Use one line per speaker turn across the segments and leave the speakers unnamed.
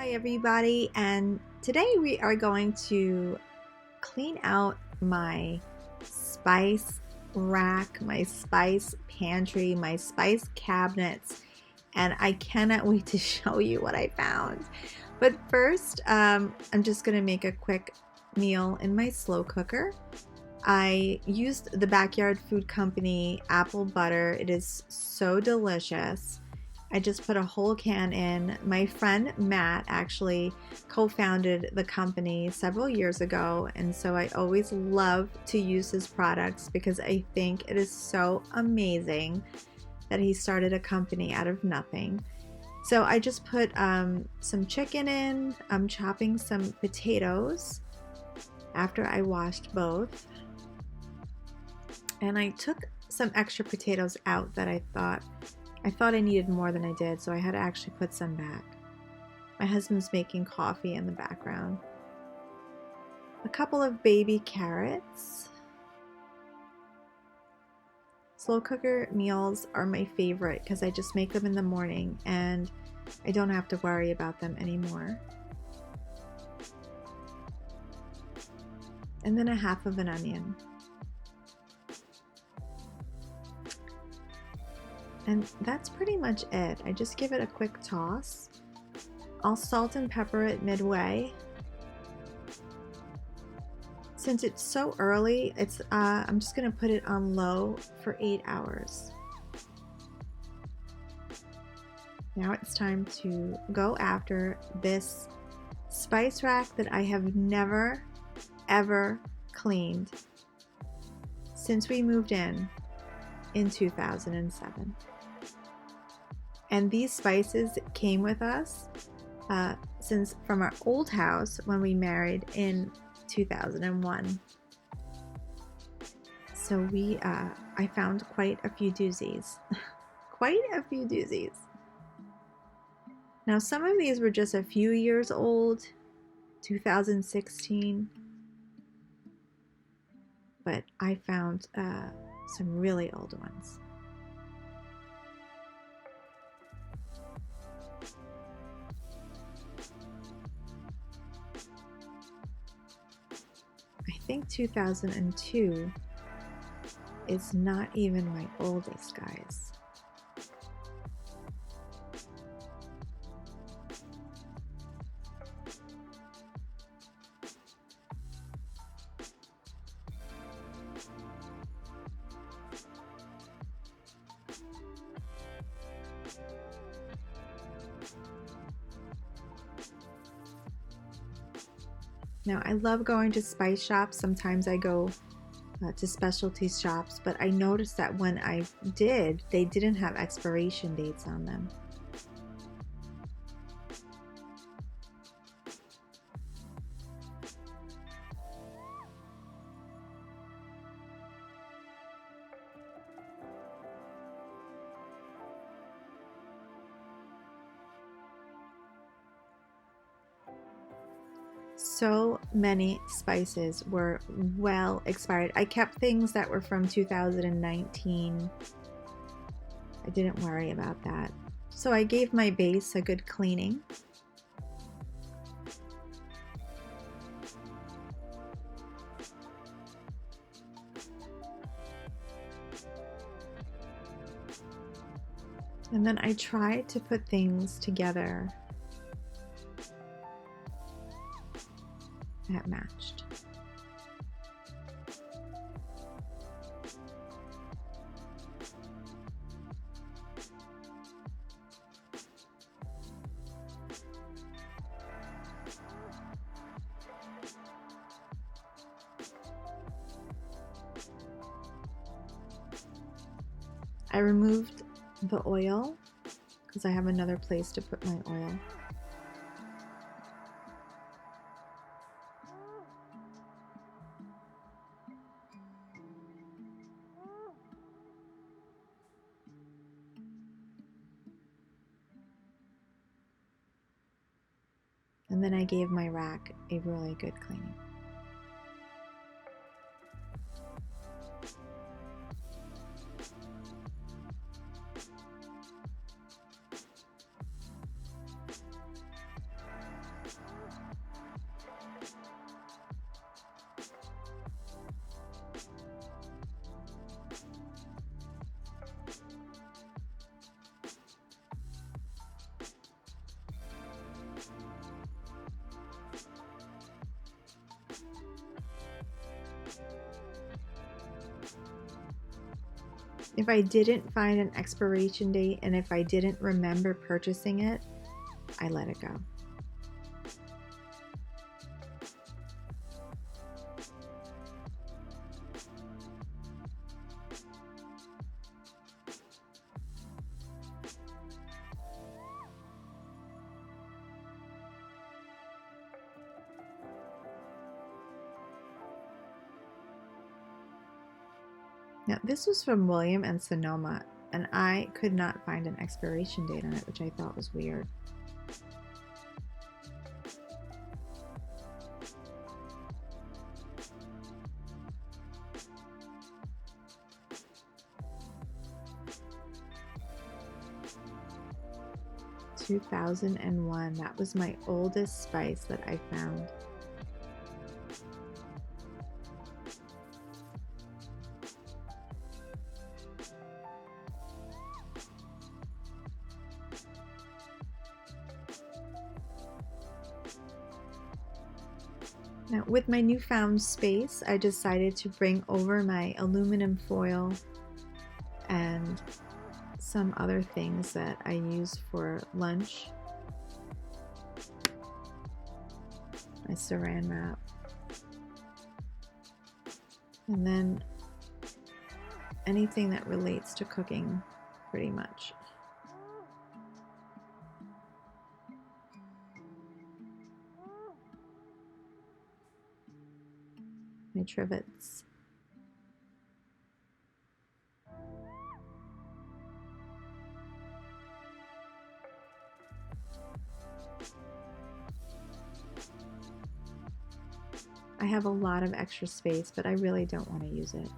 Hi everybody, and today we are going to clean out my spice rack, my spice pantry, my spice cabinets, and I cannot wait to show you what I found. But first, I'm just going to make a quick meal in my slow cooker. I used the Backyard Food Company apple butter. It is so delicious. I just put a whole can in. My friend Matt actually co-founded the company several years ago, and so I always love to use his products because I think it is so amazing that he started a company out of nothing. So I just put some chicken in. I'm chopping some potatoes after I washed both. And I took some extra potatoes out that I thought I needed more than I did, so I had to actually put some back. My husband's making coffee in the background. A couple of baby carrots. Slow cooker meals are my favorite because I just make them in the morning and I don't have to worry about them anymore. And then a half of an onion. And that's pretty much it. I just give it a quick toss. I'll salt and pepper it midway. Since it's so early, I'm just gonna put it on low for 8 hours. Now it's time to go after this spice rack that I have never, ever cleaned since we moved in 2007. And these spices came with us since from our old house when we married in 2001. So I found quite a few doozies. Quite a few doozies. Now some of these were just a few years old, 2016. But I found some really old ones. I think 2002 is not even my oldest, guys. Now, I love going to spice shops. Sometimes I go to specialty shops, but I noticed that when I did, they didn't have expiration dates on them. So many spices were well expired. I kept things that were from 2019. I didn't worry about that. So I gave my base a good cleaning. And then I tried to put things together that matched. I removed the oil because I have another place to put my oil. And then I gave my rack a really good cleaning. If I didn't find an expiration date and if I didn't remember purchasing it, I let it go. Now, this was from William and Sonoma, and I could not find an expiration date on it, which I thought was weird. $2001. That was my oldest spice that I found. Now, with my newfound space, I decided to bring over my aluminum foil and some other things that I use for lunch. My saran wrap. And then anything that relates to cooking, pretty much. My trivets. I have a lot of extra space, but I really don't want to use it.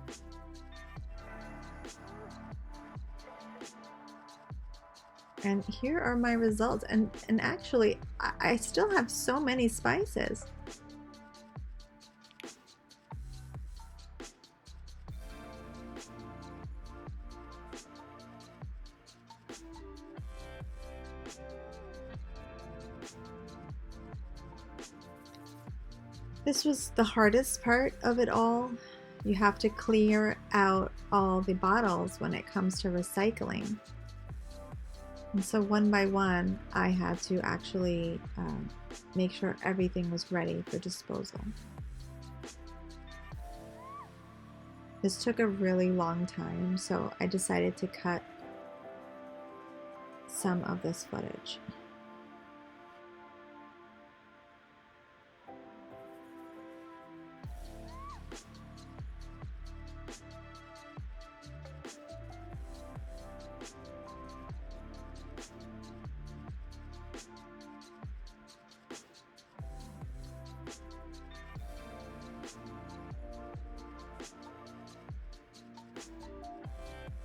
And here are my results. And actually, I still have so many spices. This was the hardest part of it all. You have to clear out all the bottles when it comes to recycling. And so one by one, I had to actually make sure everything was ready for disposal. This took a really long time, so I decided to cut some of this footage.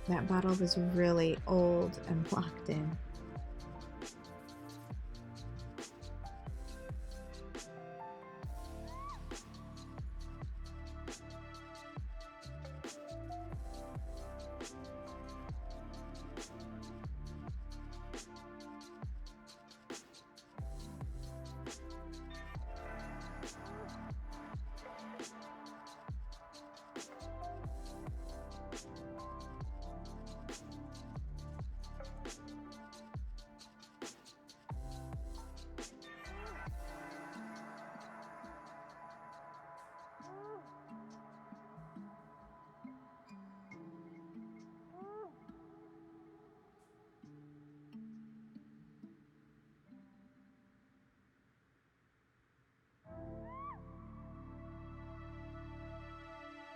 That bottle was really old and locked in.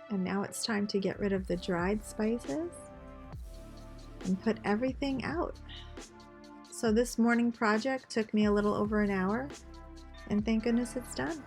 And now it's time to get rid of the dried spices and put everything out. So this morning project took me a little over an hour, and thank goodness it's done.